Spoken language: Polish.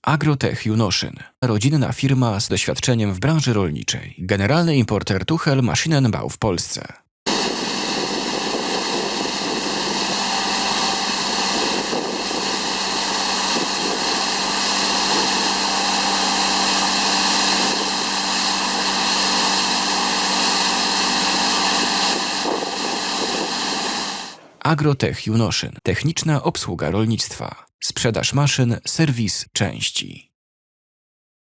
Agrotech Junoszyn. Rodzinna firma z doświadczeniem w branży rolniczej. Generalny importer Tuchel Maschinenbau w Polsce. Agrotech Junoszyn. Techniczna obsługa rolnictwa. Sprzedaż maszyn, serwis, części.